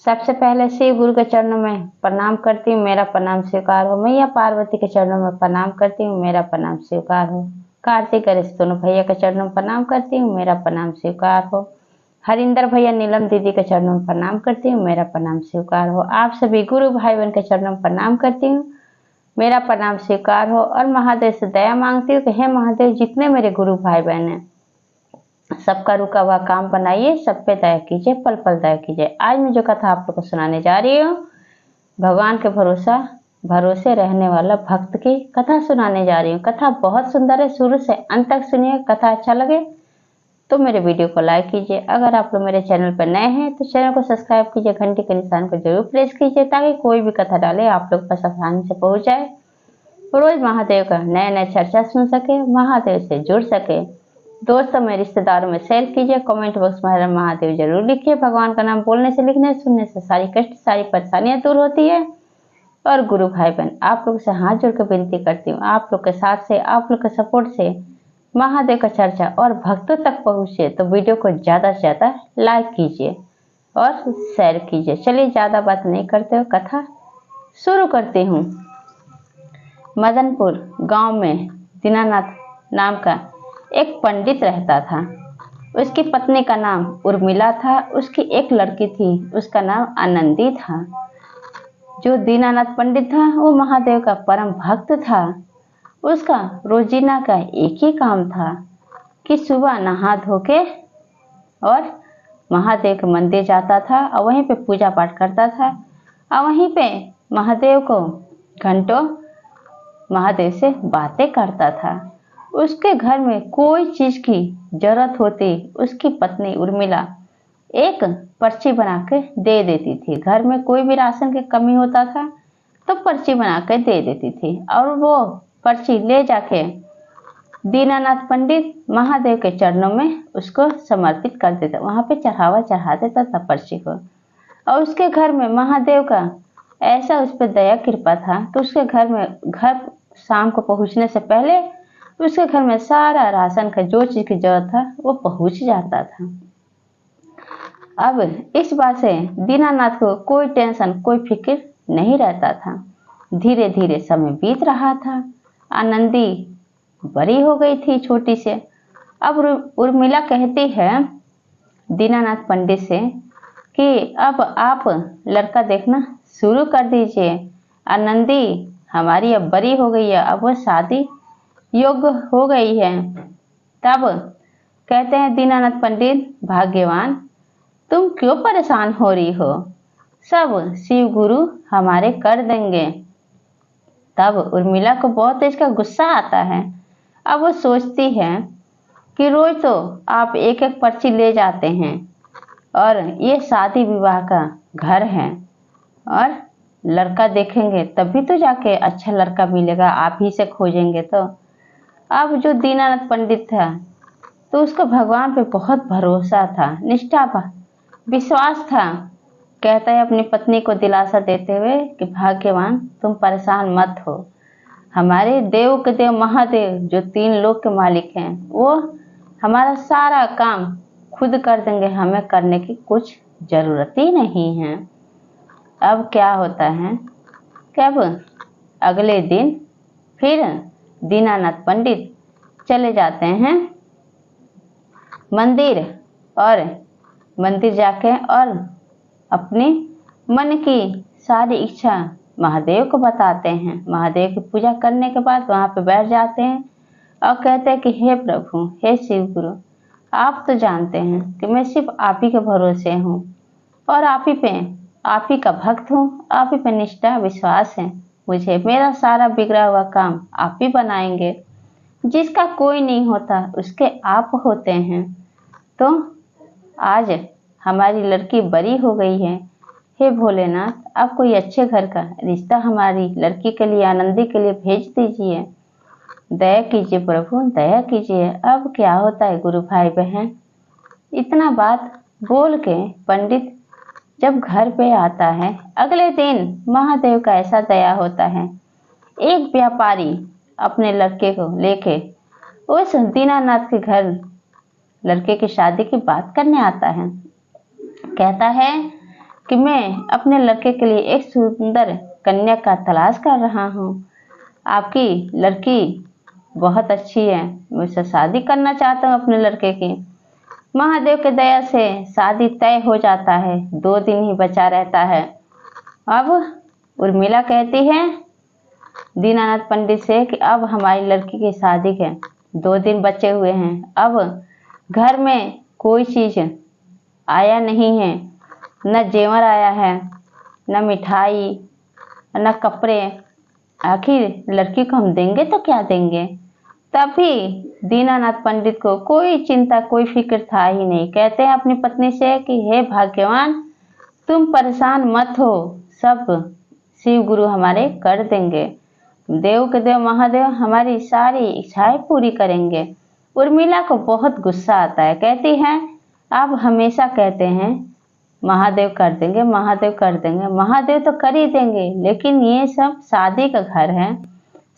सबसे पहले शिव गुरु के चरणों में प्रणाम करती हूँ, मेरा प्रणाम स्वीकार हो। मैया पार्वती के चरणों में प्रणाम करती हूँ, मेरा प्रणाम स्वीकार हो। कार्तिक गणेश दोनों भैया के चरणों में प्रणाम करती हूँ, मेरा प्रणाम स्वीकार हो। हरिंदर भैया नीलम दीदी के चरणों में प्रणाम करती हूँ, मेरा प्रणाम स्वीकार हो। आप सभी गुरु भाई बहन के चरणों में प्रणाम करती हूँ, मेरा प्रणाम स्वीकार हो। और महादेव से दया मांगती हूँ कि हे महादेव, जितने मेरे गुरु भाई बहन हैं सबका रुका हुआ काम बनाइए, सब पे दया कीजिए, पल पल दया कीजिए। आज मैं जो कथा आप लोग को सुनाने जा रही हूँ, भगवान के भरोसे रहने वाला भक्त की कथा सुनाने जा रही हूँ। कथा बहुत सुंदर है, शुरू से अंत तक सुनिए। कथा अच्छा लगे तो मेरे वीडियो को लाइक कीजिए। अगर आप लोग मेरे चैनल पर नए हैं तो चैनल को सब्सक्राइब कीजिए, घंटी के निशान को जरूर प्रेस कीजिए ताकि कोई भी कथा डाले आप लोग पास आसानी से पहुंच जाए। रोज महादेव का नए नए चर्चा सुन सके, महादेव से जुड़ सके। दोस्तों में रिश्तेदारों में शेयर कीजिए, कमेंट बॉक्स में हर महादेव जरूर लिखिए। भगवान का नाम बोलने से, लिखने सुनने से सारी कष्ट, सारी परेशानियां दूर होती है। और गुरु भाई बहन, आप लोग से हाथ जोड़ कर विनती करती हूँ, आप लोग के साथ से, आप लोग के सपोर्ट से महादेव का चर्चा और भक्तों तक पहुंचे तो वीडियो को ज्यादा से ज्यादा लाइक कीजिए और शेयर कीजिए। चलिए ज्यादा बात नहीं करते हुए कथा शुरू करती हूँ। मदनपुर गांव में दीनानाथ नाम का एक पंडित रहता था। उसकी पत्नी का नाम उर्मिला था। उसकी एक लड़की थी, उसका नाम आनंदी था। जो दीनानाथ पंडित था वो महादेव का परम भक्त था। उसका रोजीना का एक ही काम था कि सुबह नहा धो के और महादेव के मंदिर जाता था और वहीं पे पूजा पाठ करता था और वहीं पे महादेव को घंटों महादेव से बातें करता था। उसके घर में कोई चीज की जरूरत होती, उसकी पत्नी उर्मिला एक पर्ची बना के दे देती थी। घर में कोई भी राशन की कमी होता था तो पर्ची बना के दे देती थी और वो पर्ची ले जाके दीनानाथ पंडित महादेव के चरणों में उसको समर्पित कर देता, वहां पे चढ़ावा चढ़ा देता था पर्ची को। और उसके घर में महादेव का ऐसा उस पर दया कृपा था कि उसके घर शाम को पहुंचने से पहले उसके घर में सारा राशन का जो चीज की जरूरत था वो पहुंच जाता था। अब इस बात से दीनानाथ को कोई टेंशन, कोई फिक्र नहीं रहता था। धीरे धीरे समय बीत रहा था। आनंदी बड़ी हो गई थी छोटी से। अब उर्मिला कहती है दीनानाथ पंडित से कि अब आप लड़का देखना शुरू कर दीजिए। आनंदी हमारी अब बड़ी हो गई है, अब वो शादी योग्य हो गई है। तब कहते हैं दीनानाथ पंडित, भाग्यवान, तुम क्यों परेशान हो रही हो, सब शिव गुरु हमारे कर देंगे। तब उर्मिला को बहुत इसका गुस्सा आता है। अब वो सोचती है कि रोज तो आप एक एक पर्ची ले जाते हैं और ये शादी विवाह का घर है और लड़का देखेंगे तभी तो जाके अच्छा लड़का मिलेगा, आप ही से खोजेंगे तो। अब जो दीनानाथ पंडित था तो उसको भगवान पे बहुत भरोसा था, निष्ठा विश्वास था। कहता है अपनी पत्नी को दिलासा देते हुए कि भाग्यवान, तुम परेशान मत हो, हमारे देव के देव महादेव जो 3 लोक के मालिक हैं वो हमारा सारा काम खुद कर देंगे, हमें करने की कुछ जरूरत ही नहीं है। अब क्या होता है कि अब अगले दिन फिर दीनानाथ पंडित चले जाते हैं मंदिर और मंदिर जाके और अपनी मन की सारी इच्छा महादेव को बताते हैं। महादेव की पूजा करने के बाद वहां पे बैठ जाते हैं और कहते हैं कि हे प्रभु, हे शिव गुरु, आप तो जानते हैं कि मैं सिर्फ आप ही के भरोसे हूँ और आप ही का भक्त हूँ, आप ही पे निष्ठा विश्वास है मुझे। मेरा सारा बिगड़ा हुआ काम आप ही बनाएंगे, जिसका कोई नहीं होता उसके आप होते हैं। तो आज हमारी लड़की बड़ी हो गई है, हे भोलेनाथ, आप कोई अच्छे घर का रिश्ता हमारी लड़की के लिए, आनंदी के लिए भेज दीजिए। दया कीजिए प्रभु, दया कीजिए। अब क्या होता है गुरु भाई बहन, इतना बात बोल के पंडित जब घर पे आता है, अगले दिन महादेव का ऐसा दया होता है, एक व्यापारी अपने लड़के को लेके उस दीनानाथ के घर लड़के की शादी की बात करने आता है। कहता है कि मैं अपने लड़के के लिए एक सुंदर कन्या का तलाश कर रहा हूँ। आपकी लड़की बहुत अच्छी है, मैं उससे शादी करना चाहता हूँ अपने लड़के की। महादेव के दया से शादी तय हो जाता है, 2 दिन ही बचा रहता है। अब उर्मिला कहती है दीनानाथ पंडित से कि अब हमारी लड़की की शादी के 2 दिन बचे हुए हैं। अब घर में कोई चीज आया नहीं है, न जेवर आया है, न मिठाई, न कपड़े। आखिर लड़की को हम देंगे तो क्या देंगे। तभी दीनानाथ पंडित को कोई चिंता कोई फिक्र था ही नहीं। कहते हैं अपनी पत्नी से कि हे भाग्यवान, तुम परेशान मत हो, सब शिव गुरु हमारे कर देंगे। देव के देव महादेव हमारी सारी इच्छाएं पूरी करेंगे। उर्मिला को बहुत गुस्सा आता है। कहती है आप हमेशा कहते हैं महादेव कर देंगे, महादेव कर देंगे। महादेव तो कर ही देंगे, लेकिन ये सब शादी का घर है,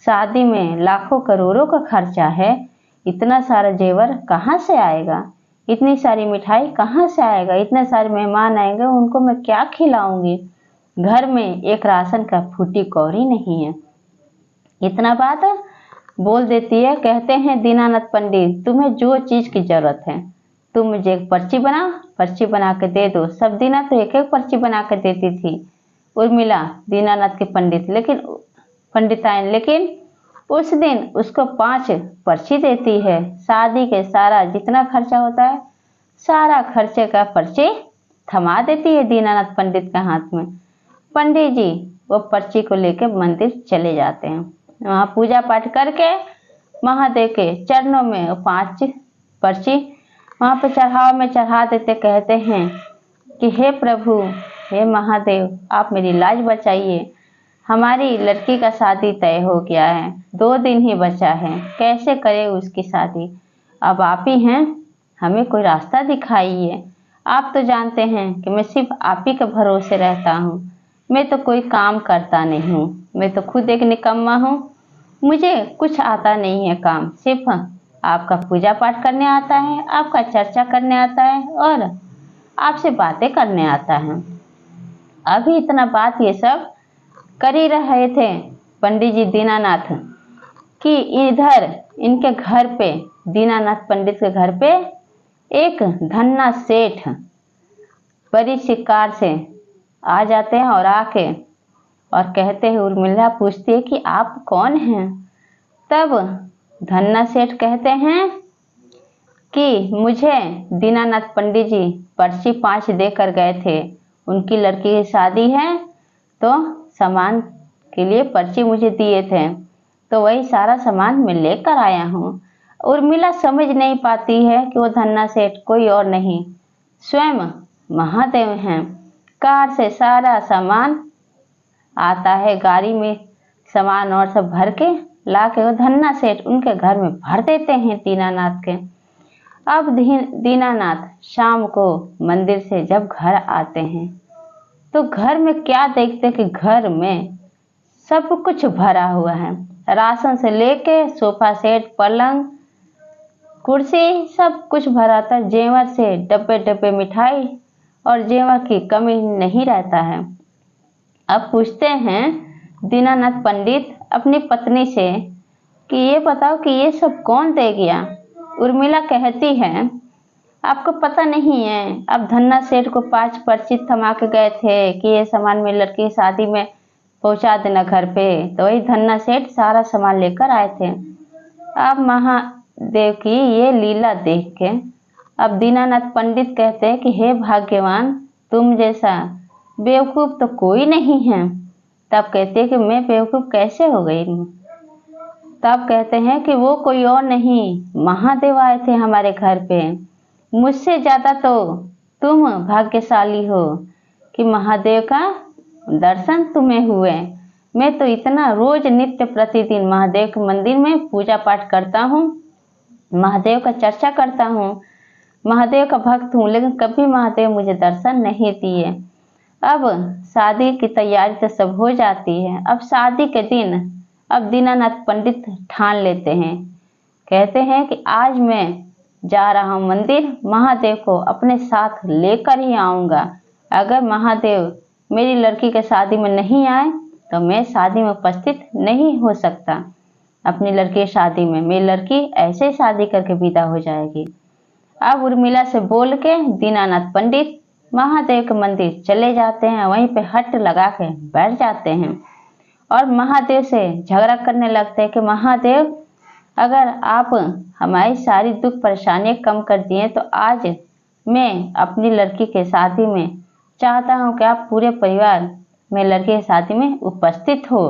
शादी में लाखों करोड़ों का खर्चा है। इतना सारा जेवर कहाँ से आएगा, इतनी सारी मिठाई कहाँ से आएगा, इतने सारे मेहमान आएंगे, उनको मैं क्या खिलाऊंगी। घर में एक राशन का फूटी कौड़ी नहीं है। इतना बात बोल देती है। कहते हैं दीनानाथ पंडित, तुम्हें जो चीज की जरूरत है तुम मुझे एक पर्ची बना के दे दो। सब दीना तो एक एक पर्ची बना के देती थी उर्मिला दीनानाथ के पंडिताइन, लेकिन उस दिन उसको 5 पर्ची देती है। शादी के सारा जितना खर्चा होता है सारा खर्चे का पर्ची थमा देती है दीनानाथ पंडित के हाथ में। पंडित जी वो पर्ची को लेकर मंदिर चले जाते हैं। वहाँ पूजा पाठ करके महादेव के चरणों में 5 पर्ची वहाँ पे चढ़ावा में चढ़ा देते। कहते हैं कि हे प्रभु, हे महादेव, आप मेरी लाज बचाइए। हमारी लड़की का शादी तय हो गया है, 2 दिन ही बचा है, कैसे करे उसकी शादी। अब आप ही हैं, हमें कोई रास्ता दिखाइए। आप तो जानते हैं कि मैं सिर्फ आप ही के भरोसे रहता हूँ। मैं तो कोई काम करता नहीं हूँ, मैं तो खुद एक निकम्मा हूँ। मुझे कुछ आता नहीं है काम, सिर्फ आपका पूजा पाठ करने आता है, आपका चर्चा करने आता है और आपसे बातें करने आता है। अभी इतना बात ये सब कर ही रहे थे पंडित जी दीनानाथ कि इधर इनके घर पे, दीनानाथ पंडित के घर पे एक धन्ना सेठ बड़ी सी कार से आ जाते हैं और आके और कहते हैं, उर्मिला पूछती है कि आप कौन हैं। तब धन्ना सेठ कहते हैं कि मुझे दीनानाथ पंडित जी पर्ची 5 देकर गए थे, उनकी लड़की की शादी है तो सामान के लिए पर्ची मुझे दिए थे, तो वही सारा सामान मैं लेकर आया हूँ। उर्मिला समझ नहीं पाती है कि वो धन्ना सेठ कोई और नहीं स्वयं महादेव हैं। कार से सारा सामान आता है, गाड़ी में सामान और सब भर के ला के वो धन्ना सेठ उनके घर में भर देते हैं दीनानाथ के। अब दीनानाथ शाम को मंदिर से जब घर आते हैं तो घर में क्या देखते कि घर में सब कुछ भरा हुआ है। राशन से लेके सोफा सेट, पलंग, कुर्सी सब कुछ भरा था। जेवर से डब्बे डब्बे मिठाई और जेवर की कमी नहीं रहता है। अब पूछते हैं दीनानाथ पंडित अपनी पत्नी से कि ये बताओ कि ये सब कौन दे गया। उर्मिला कहती है आपको पता नहीं है, अब धन्ना सेठ को 5 पर्ची थमा के गए थे कि ये सामान मेरी लड़की की शादी में पहुंचा देना घर पे, तो वही धन्ना सेठ सारा सामान लेकर आए थे। अब महादेव की ये लीला देख के अब दीनानाथ पंडित कहते हैं कि हे भाग्यवान, तुम जैसा बेवकूफ़ तो कोई नहीं है। तब कहते हैं कि मैं बेवकूफ़ कैसे हो गई हूँ। तब कहते हैं कि वो कोई और नहीं, महादेव आए थे हमारे घर पे। मुझसे ज़्यादा तो तुम भाग्यशाली हो कि महादेव का दर्शन तुम्हें हुए। मैं तो इतना रोज नित्य प्रतिदिन महादेव के मंदिर में पूजा पाठ करता हूँ, महादेव का चर्चा करता हूँ, महादेव का भक्त हूँ, लेकिन कभी महादेव मुझे दर्शन नहीं दिए। अब शादी की तैयारी तो सब हो जाती है। अब शादी के दिन अब दीनानाथ पंडित ठान लेते हैं, कहते हैं कि आज मैं जा रहा हूँ मंदिर, महादेव को अपने साथ लेकर ही आऊँगा। अगर महादेव मेरी लड़की के शादी में नहीं आए तो मैं शादी में उपस्थित नहीं हो सकता। अपनी लड़की की शादी में मेरी लड़की ऐसे शादी करके विदा हो जाएगी। अब उर्मिला से बोल के दीनानाथ पंडित महादेव के मंदिर चले जाते हैं। वहीं पे हट लगा के बैठ जाते हैं और महादेव से झगड़ा करने लगते हैं कि महादेव, अगर आप हमारी सारी दुख परेशानियां कम कर दिए तो आज मैं अपनी लड़की के शादी में चाहता हूं कि आप पूरे परिवार मेरी लड़की की शादी में उपस्थित हो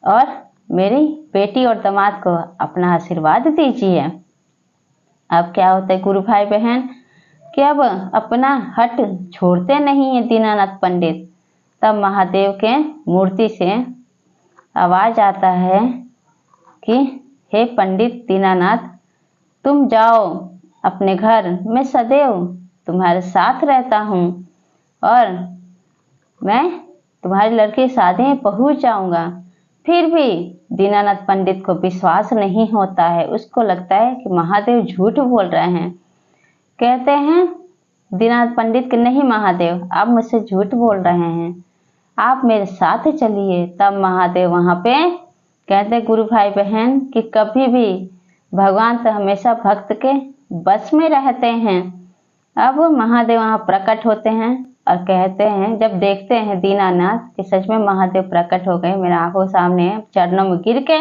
और मेरी बेटी और दामाद को अपना आशीर्वाद दीजिए। अब क्या होता है गुरु भाई बहन कि अब अपना हट छोड़ते नहीं है दीनानाथ पंडित। तब महादेव के मूर्ति से आवाज आता है कि हे पंडित दीनानाथ, तुम जाओ अपने घर, मैं सदैव तुम्हारे साथ रहता हूँ और मैं तुम्हारी लड़की की शादी में पहुंच जाऊंगा। फिर भी दीनानाथ पंडित को विश्वास नहीं होता है। उसको लगता है कि महादेव झूठ बोल रहे हैं। कहते हैं दीनानाथ पंडित कि नहीं महादेव, आप मुझसे झूठ बोल रहे हैं, आप मेरे साथ चलिए। तब महादेव वहां पे कहते गुरु भाई बहन कि कभी भी भगवान तो हमेशा भक्त के बस में रहते हैं। अब महादेव वहां प्रकट होते हैं और कहते हैं, जब देखते हैं दीनानाथ कि सच में महादेव प्रकट हो गए मेरे आंखों सामने, चरणों में गिर के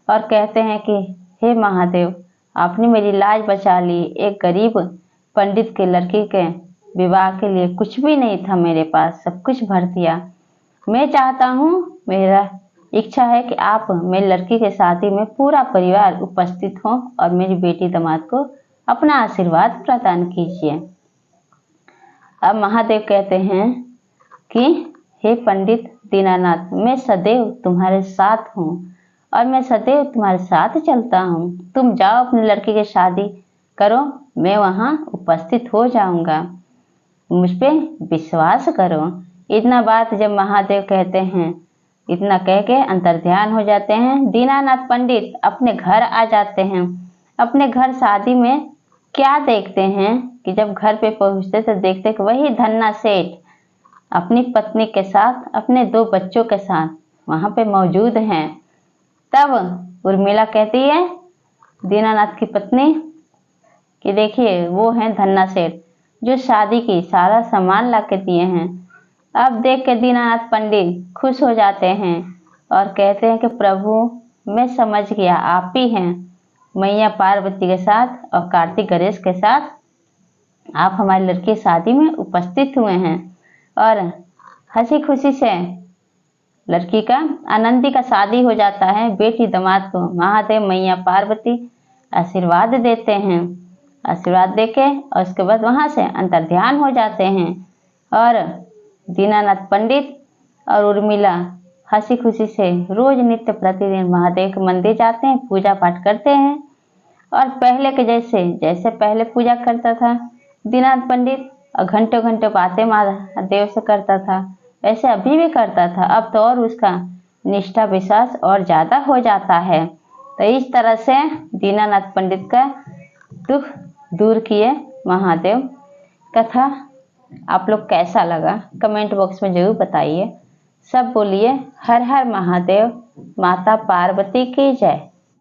और कहते हैं कि हे महादेव, आपने मेरी लाज बचा ली। एक गरीब पंडित के लड़की के विवाह के लिए कुछ भी नहीं था मेरे पास, सब कुछ भर दिया। मैं चाहता हूँ, मेरा इच्छा है कि आप मेरी लड़की के शादी में पूरा परिवार उपस्थित हो और मेरी बेटी दामाद को अपना आशीर्वाद प्रदान कीजिए। अब महादेव कहते हैं कि हे पंडित दीनानाथ, मैं सदैव तुम्हारे साथ हूँ और मैं सदैव तुम्हारे साथ चलता हूँ। तुम जाओ अपनी लड़की की शादी करो, मैं वहाँ उपस्थित हो जाऊंगा, मुझ पे विश्वास करो। इतना बात जब महादेव कहते हैं, इतना कह के अंतर्ध्यान हो जाते हैं। दीनानाथ पंडित अपने घर आ जाते हैं। अपने घर शादी में क्या देखते हैं कि जब घर पे पहुंचते तो देखते कि वही धन्ना सेठ अपनी पत्नी के साथ, अपने 2 बच्चों के साथ वहां पे मौजूद हैं। तब उर्मिला कहती है दीनानाथ की पत्नी कि देखिए वो हैं धन्ना सेठ जो शादी की सारा सामान ला के दिए हैं। अब देख के दीनानाथ पंडित खुश हो जाते हैं और कहते हैं कि प्रभु, मैं समझ गया, आप ही हैं, मैया पार्वती के साथ और कार्तिक गणेश के साथ आप हमारी लड़की की शादी में उपस्थित हुए हैं। और हंसी खुशी से लड़की का, आनंदी का शादी हो जाता है। बेटी दामाद को महादेव मैया पार्वती आशीर्वाद देते हैं। आशीर्वाद देके और उसके बाद वहां से अंतर्ध्यान हो जाते हैं और दीनानाथ पंडित और उर्मिला हंसी खुशी से रोज नित्य प्रतिदिन महादेव के मंदिर जाते हैं, पूजा पाठ करते हैं। और पहले के जैसे पहले पूजा करता था दीनानाथ पंडित और घंटों घंटों बातें महादेव से करता था, ऐसे अभी भी करता था। अब तो और उसका निष्ठा विश्वास और ज्यादा हो जाता है। तो इस तरह से दीनानाथ पंडित का दुख दूर किए महादेव। कथा आप लोग कैसा लगा कमेंट बॉक्स में जरूर बताइए। सब बोलिए हर हर महादेव, माता पार्वती की जय।